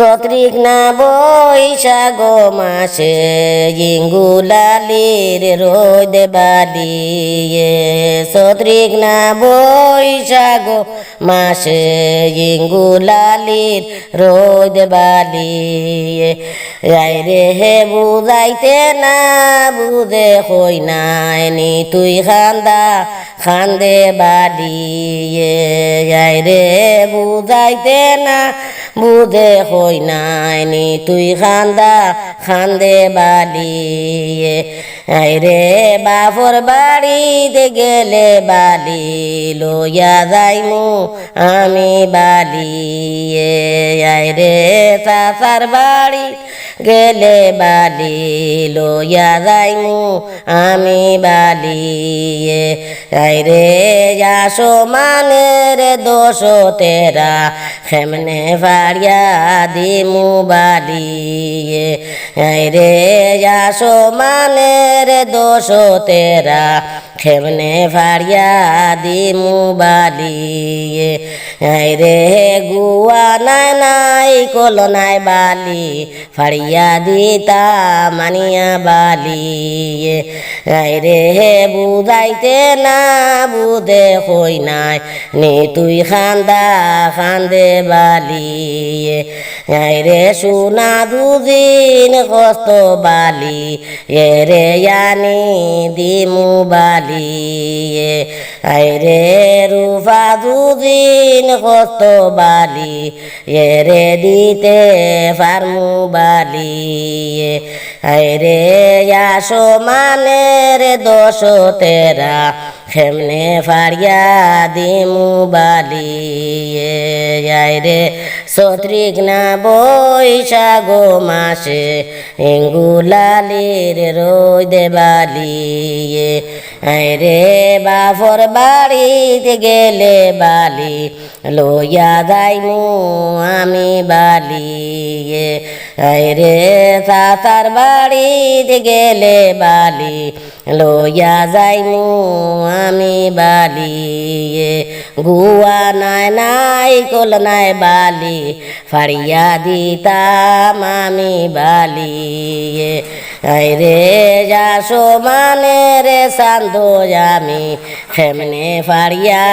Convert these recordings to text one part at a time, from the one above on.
সত্রিক না বৈশাখ মাসে ইঙ্গুলালির রোদ বালিয়ে সত্রিক না বৈশাখ মাসে ইঙ্গুলালির রোদ বালিয়ে রে হে বুঝাইতে না বুঝে হই নাই নি তুই খান্দা খান্দে বালিয়ে রে বুঝাইতে না বুঝে হই নাই নি তুই খান্দা খান্দে বালিয়ে রে বাপর বাড়িতে গেলে বালি লইয়া যাইমু আমি বালিয়ে রে চাচার বাড়ি গেলে বালি লইয়া যাইমু আমি বালিয়ে রে আসো মানের দোষ তেরা খেমনে ফাড়িয়া দিমু বালিয়ে রে আসো মানের দোষ তেরা খেমনে ফাড়িয়া দিমু বালিয়ে রে গুয়া নাই নাই কল নাই বালি ফাড়িয়া দিতা মানিয়া বালিয়ে রে বুঝাইতে না বুঝে হই নাই নি তুই খান্দা খান্দে বালিয়ে রে সোনা দুদিন কষ্ট বালি রে জানি দিমু বালিয়ে রে রূপা দুদিন কষ্ট বালি রে দিতে পারমু বালিয়ে রে আসো মানের দোষ তেরা খেমনে ফাড়িয়া দিমু বালিয়ে রে সত্রিক না বৈশাখ মাসে ইঙ্গুলালির রোদ বালিয়ে রে বাপর বাড়িতে গেলে বালি লইয়া যাইমু আমি বালিয়ে রে চাচার বাড়িতে গেলে বালি লইয়া যাইমু আমি বালিয়ে গুয়া নাই নাই কল নাই বালি ফাড়িয়া দিতাম আমি বালিয়ে রে যাসো মানে রে সান্ধো আমি খেমনে ফাড়িয়া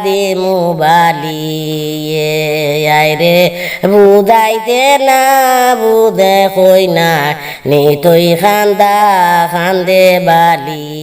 দিমু বালিয়ে রে বুঝাইতে না বুঝে কই না নি তুই খান্দা খান্দে বালি